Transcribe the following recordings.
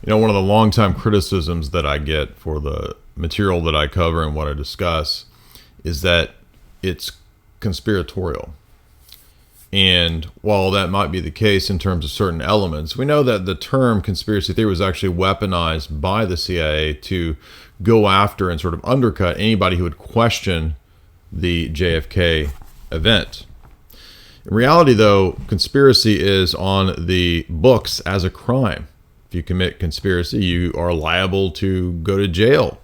One of the longtime criticisms that I get for the material that I cover and what I discuss is that it's conspiratorial. And while that might be the case in terms of certain elements, we know that the term conspiracy theory was actually weaponized by the CIA to go after and sort of undercut anybody who would question the JFK event. In reality, though, conspiracy is on the books as a crime. If you commit conspiracy, you are liable to go to jail.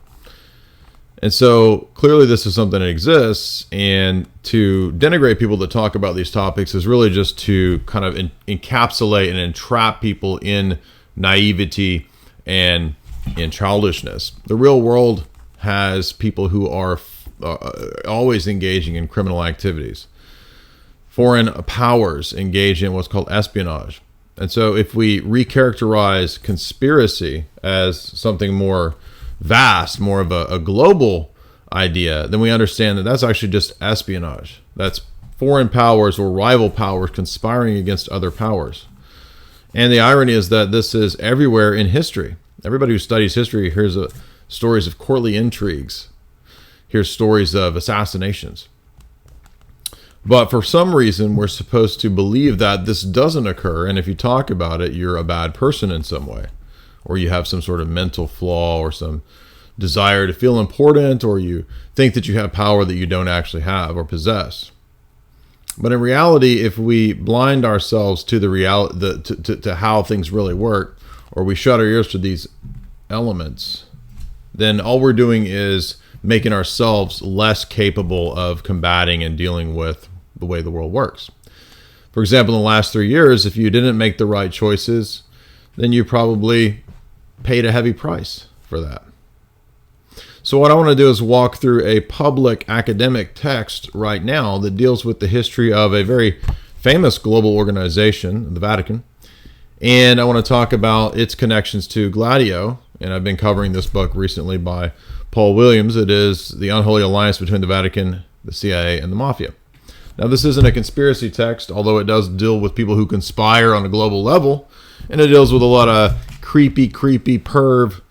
And so clearly this is something that exists, and to denigrate people that talk about these topics is really just to kind of encapsulate and entrap people in naivety and in childishness. The real world has people who are always engaging in criminal activities. Foreign powers engage in what's called espionage. And so if we recharacterize conspiracy as something more vast, more of a global idea, then we understand that that's actually just espionage. That's foreign powers or rival powers conspiring against other powers. And the irony is that this is everywhere in history. Everybody who studies history hears stories of courtly intrigues, hears stories of assassinations. But for some reason, we're supposed to believe that this doesn't occur, and if you talk about it, you're a bad person in some way, or you have some sort of mental flaw or some desire to feel important, or you think that you have power that you don't actually have or possess. But in reality, if we blind ourselves to the reality, to how things really work, or we shut our ears to these elements, then all we're doing is making ourselves less capable of combating and dealing with the way the world works. For example, in the last 3 years, if you didn't make the right choices, then you probably paid a heavy price for that. So what I want to do is walk through a public academic text right now that deals with the history of a very famous global organization, the Vatican. And I want to talk about its connections to Gladio. And I've been covering this book recently by Paul Williams. It is The Unholy Alliance Between the Vatican, the CIA, and the Mafia. Now, this isn't a conspiracy text, although it does deal with people who conspire on a global level. And it deals with a lot of creepy perv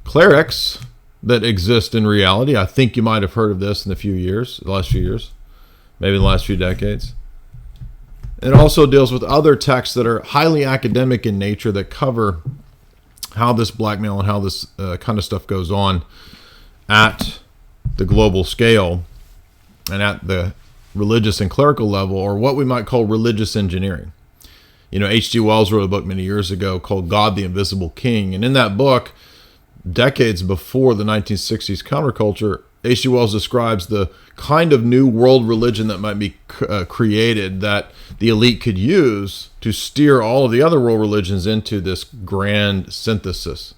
clerics that exist in reality. I think you might have heard of this in the last few years, maybe in the last few decades. It also deals with other texts that are highly academic in nature that cover how this blackmail and how this kind of stuff goes on at the global scale and at the religious and clerical level, or what we might call religious engineering. H.G. Wells wrote a book many years ago called God, the Invisible King. And in that book, decades before the 1960s counterculture, H.G. Wells describes the kind of new world religion that might be created that the elite could use to steer all of the other world religions into this grand synthesis.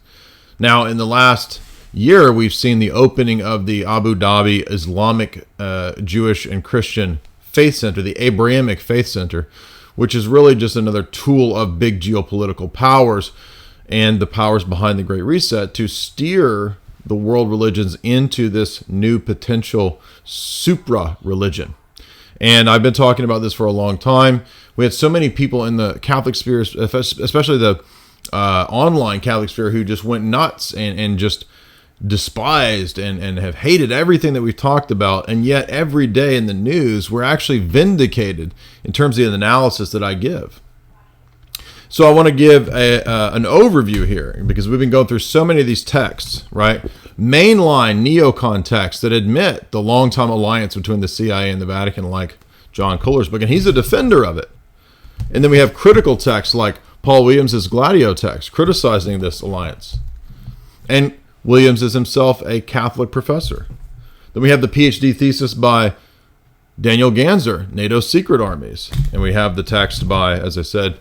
Now, in the last year, we've seen the opening of the Abu Dhabi Islamic, Jewish, and Christian Faith Center, the Abrahamic Faith Center, which is really just another tool of big geopolitical powers and the powers behind the Great Reset to steer the world religions into this new potential supra-religion. And I've been talking about this for a long time. We had so many people in the Catholic sphere, especially the online Catholic sphere, who just went nuts and just despised and have hated everything that we've talked about. And yet every day in the news, we're actually vindicated in terms of the analysis that I give. So I want to give an overview here, because we've been going through so many of these texts, right? Mainline neocon texts that admit the long-time alliance between the CIA and the Vatican, like John Kohler's book, and he's a defender of it. And then we have critical texts like Paul Williams' Gladio text criticizing this alliance. And Williams is himself a Catholic professor. Then we have the PhD thesis by Daniel Ganser, NATO's Secret Armies. And we have the text by, as I said,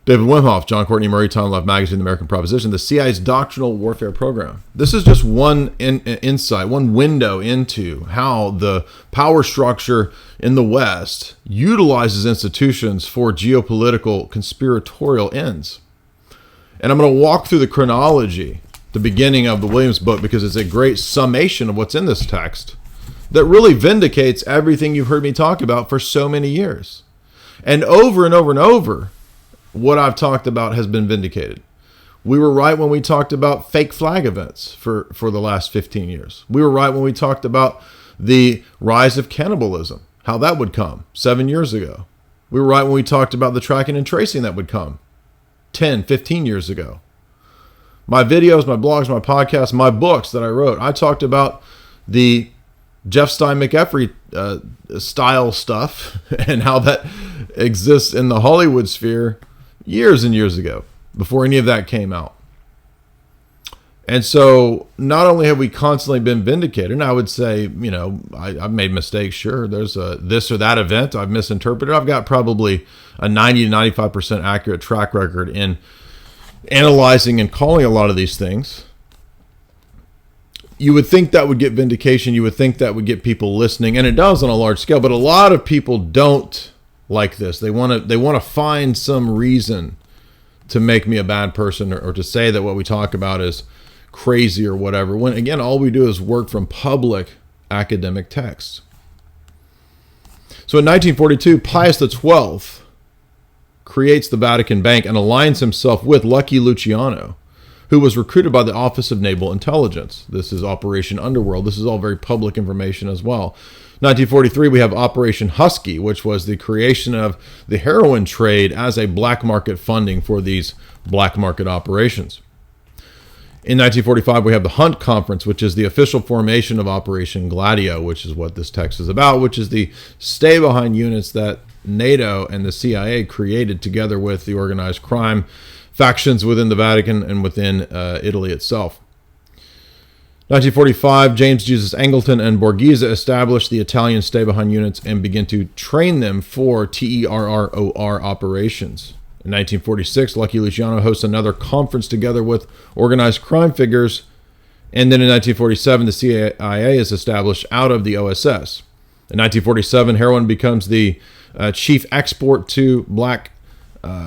David Wemhoff, John Courtney Murray, Time Life Magazine, The American Proposition, the CIA's doctrinal warfare program. This is just one insight, one window into how the power structure in the West utilizes institutions for geopolitical conspiratorial ends. And I'm going to walk through the chronology, the beginning of the Williams book, because it's a great summation of what's in this text that really vindicates everything you've heard me talk about for so many years. And over and over and over, what I've talked about has been vindicated. We were right when we talked about fake flag events for the last 15 years. We were right when we talked about the rise of cannibalism, how that would come 7 years ago. We were right when we talked about the tracking and tracing that would come 10, 15 years ago. My videos, my blogs, my podcasts, my books that I wrote, I talked about the Jeff Stein McEffery style stuff and how that exists in the Hollywood sphere years and years ago, before any of that came out. And so not only have we constantly been vindicated, and I would say, I've made mistakes. Sure, there's a this or that event I've misinterpreted. I've got probably a 90 to 95% accurate track record in analyzing and calling a lot of these things. You would think that would get vindication. You would think that would get people listening, and it does on a large scale. But a lot of people don't like this. They want to find some reason to make me a bad person, or to say that what we talk about is crazy or whatever, when again all we do is work from public academic texts. So in 1942, Pius XII creates the Vatican Bank and aligns himself with Lucky Luciano, who was recruited by the Office of Naval Intelligence. This is Operation Underworld. This is all very public information as well. 1943, we have Operation Husky, which was the creation of the heroin trade as a black market funding for these black market operations. In 1945, we have the Hunt Conference, which is the official formation of Operation Gladio, which is what this text is about, which is the stay-behind units that NATO and the CIA created together with the organized crime factions within the Vatican and within Italy itself. 1945, James Jesus Angleton and Borghese established the Italian stay-behind units and begin to train them for TERROR operations. In 1946, Lucky Luciano hosts another conference together with organized crime figures. And then in 1947, the CIA is established out of the OSS. In 1947, heroin becomes the chief export to black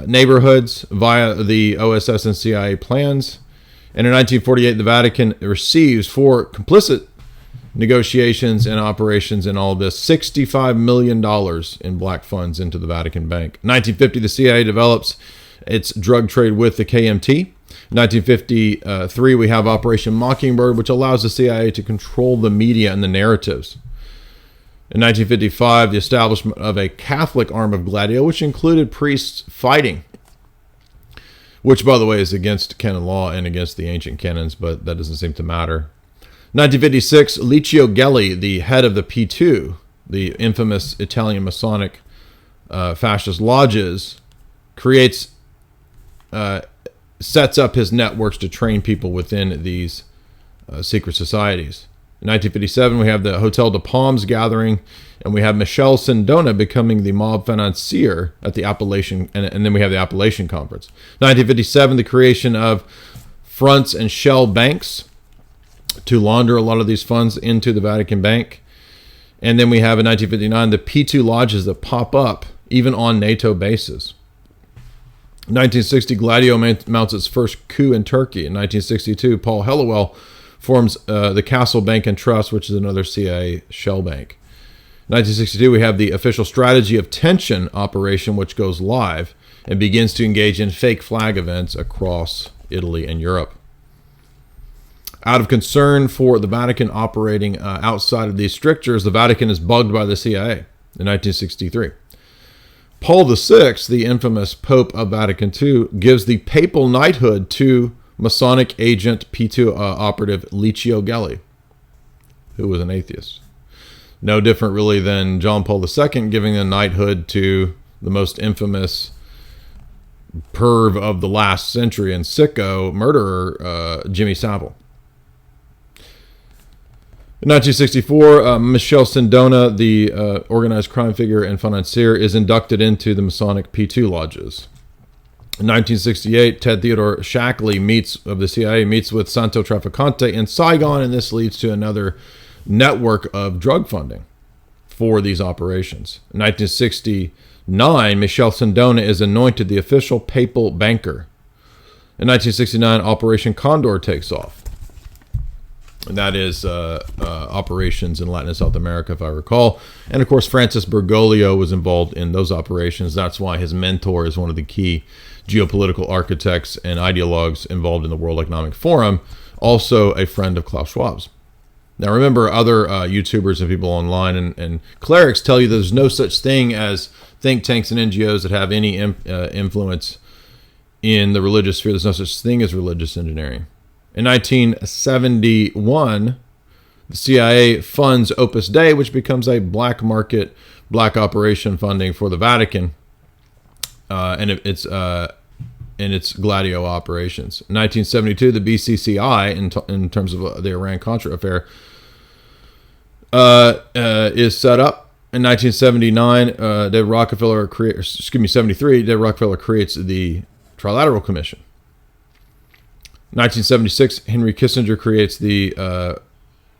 neighborhoods via the OSS and CIA plans. And in 1948, the Vatican receives, for complicit negotiations and operations and all of this, $65 million in black funds into the Vatican Bank. 1950, the CIA develops its drug trade with the KMT. 1953, we have Operation Mockingbird, which allows the CIA to control the media and the narratives. In 1955, the establishment of a Catholic arm of Gladio, which included priests fighting, which, by the way, is against canon law and against the ancient canons, but that doesn't seem to matter. 1956, Licio Gelli, the head of the P2, the infamous Italian Masonic fascist lodges, sets up his networks to train people within these secret societies. In 1957, we have the Hotel de Palms gathering, and we have Michel Sindona becoming the mob financier at the Appalachian, and then we have the Appalachian Conference. 1957, the creation of fronts and shell banks to launder a lot of these funds into the Vatican Bank. And then we have in 1959 the P2 lodges that pop up even on NATO bases. In 1960, Gladio mounts its first coup in Turkey. In 1962, Paul Hellawell forms the Castle Bank and Trust, which is another CIA shell bank. In 1962, we have the official strategy of tension operation, which goes live and begins to engage in fake flag events across Italy and Europe. Out of concern for the Vatican operating outside of these strictures, the Vatican is bugged by the CIA in 1963. Paul VI, the infamous Pope of Vatican II, gives the papal knighthood to Masonic agent P2 operative Licio Gelli, who was an atheist. No different really than John Paul II giving a knighthood to the most infamous perv of the last century and sicko murderer, Jimmy Savile. In 1964, Michel Sindona, the organized crime figure and financier, is inducted into the Masonic P2 lodges. In 1968, Ted Theodore Shackley of the CIA meets with Santo Trafficante in Saigon, and this leads to another network of drug funding for these operations. In 1969, Michel Sindona is anointed the official papal banker. In 1969, Operation Condor takes off. And that is operations in Latin and South America, if I recall. And, of course, Francis Bergoglio was involved in those operations. That's why his mentor is one of the key geopolitical architects and ideologues involved in the World Economic Forum, also a friend of Klaus Schwab's. Now remember, other YouTubers and people online and clerics tell you there's no such thing as think tanks and NGOs that have any influence in the religious sphere. There's no such thing as religious engineering. In 1971, the CIA funds Opus Dei, which becomes a black market, black operation funding for the Vatican, and its Gladio operations. In 1972, the BCCI, in terms of the Iran-Contra affair, is set up. In 1979, David Rockefeller 73, David Rockefeller creates the Trilateral Commission. 1976, Henry Kissinger creates the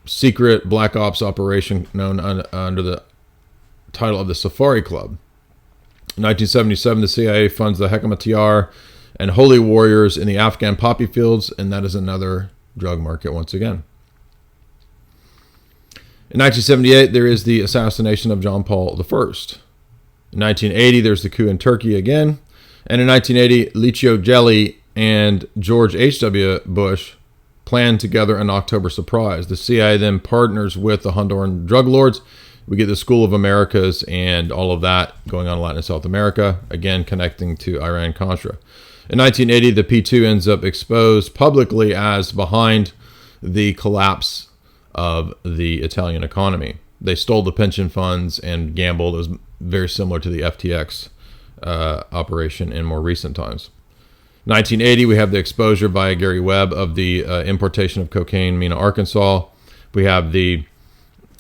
secret black ops operation known under the title of the Safari Club. In 1977, the CIA funds the Hekamatyar and Holy Warriors in the Afghan poppy fields, and that is another drug market once again. In 1978, there is the assassination of John Paul I. In 1980, there's the coup in Turkey again. And in 1980, Licio Gelli and George H.W. Bush planned together an October surprise. The CIA then partners with the Honduran drug lords. We get the School of Americas and all of that going on in Latin and South America, again connecting to Iran-Contra. In 1980, the P2 ends up exposed publicly as behind the collapse of the Italian economy. They stole the pension funds and gambled. It was very similar to the FTX operation in more recent times. 1980, we have the exposure by Gary Webb of the importation of cocaine, Mena, Arkansas. We have the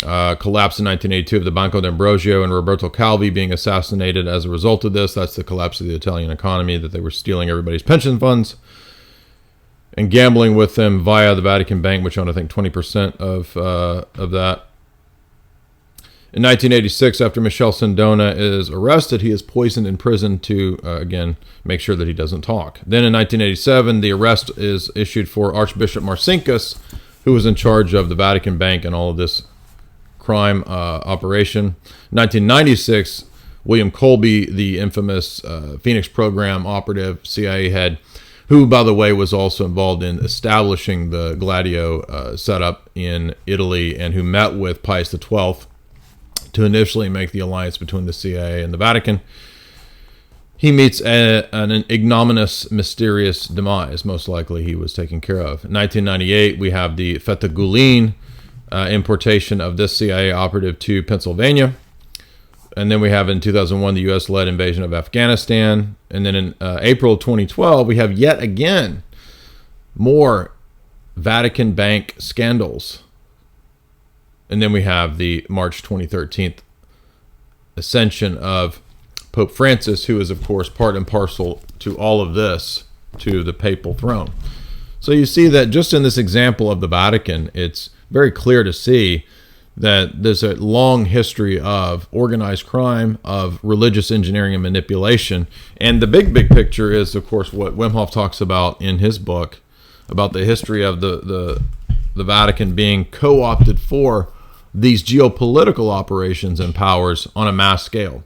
collapse in 1982 of the Banco d'Ambrosio and Roberto Calvi being assassinated as a result of this. That's the collapse of the Italian economy, that they were stealing everybody's pension funds and gambling with them via the Vatican Bank, which owned, I think, 20% of that. In 1986, after Michel Sindona is arrested, he is poisoned in prison to, again, make sure that he doesn't talk. Then in 1987, the arrest is issued for Archbishop Marcinkus, who was in charge of the Vatican Bank and all of this crime operation. 1996, William Colby, the infamous Phoenix Program operative, CIA head, who, by the way, was also involved in establishing the Gladio setup in Italy, and who met with Pius XII to initially make the alliance between the CIA and the Vatican. He meets an ignominious, mysterious demise. Most likely he was taken care of. In 1998, we have the Fetagulin importation of this CIA operative to Pennsylvania. And then we have in 2001 the U.S.-led invasion of Afghanistan. And then in April 2012, we have yet again more Vatican Bank scandals. And then we have the March 2013 ascension of Pope Francis, who is, of course, part and parcel to all of this, to the papal throne. So you see that just in this example of the Vatican, it's very clear to see that there's a long history of organized crime, of religious engineering and manipulation. And the big picture is, of course, what Wemhoff talks about in his book, about the history of the Vatican being co-opted for these geopolitical operations and powers on a mass scale.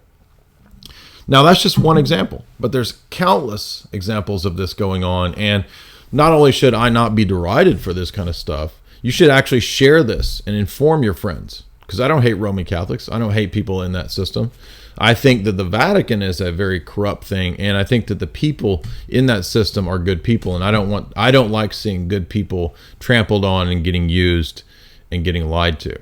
Now, that's just one example, but there's countless examples of this going on. And not only should I not be derided for this kind of stuff, you should actually share this and inform your friends, because I don't hate Roman Catholics. I don't hate people in that system. I think that the Vatican is a very corrupt thing, and I think that the people in that system are good people, and I don't like seeing good people trampled on and getting used and getting lied to.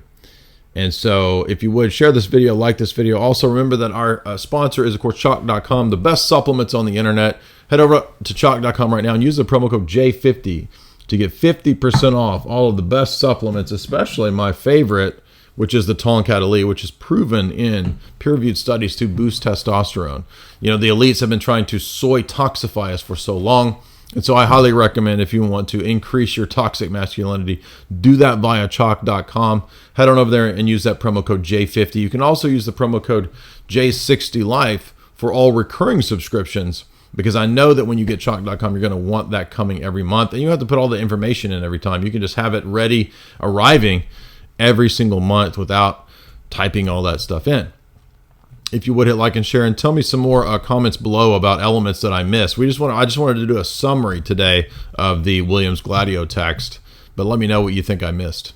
And so if you would, share this video, like this video. Also remember that our sponsor is, of course, Chalk.com, the best supplements on the internet. Head over to Chalk.com right now and use the promo code J50 to get 50% off all of the best supplements, especially my favorite, which is the Tonkat Elite, which is proven in peer-reviewed studies to boost testosterone. You know, the elites have been trying to soy toxify us for so long. And so I highly recommend, if you want to increase your toxic masculinity, do that via Chalk.com. Head on over there and use that promo code J50. You can also use the promo code J60Life for all recurring subscriptions, because I know that when you get Chalk.com, you're going to want that coming every month. And you don't have to put all the information in every time. You can just have it ready, arriving every single month without typing all that stuff in. if you would hit like and share, and tell me some more comments below about elements that I missed. I just wanted to do a summary today of the Williams Gladio text, but let me know what you think I missed.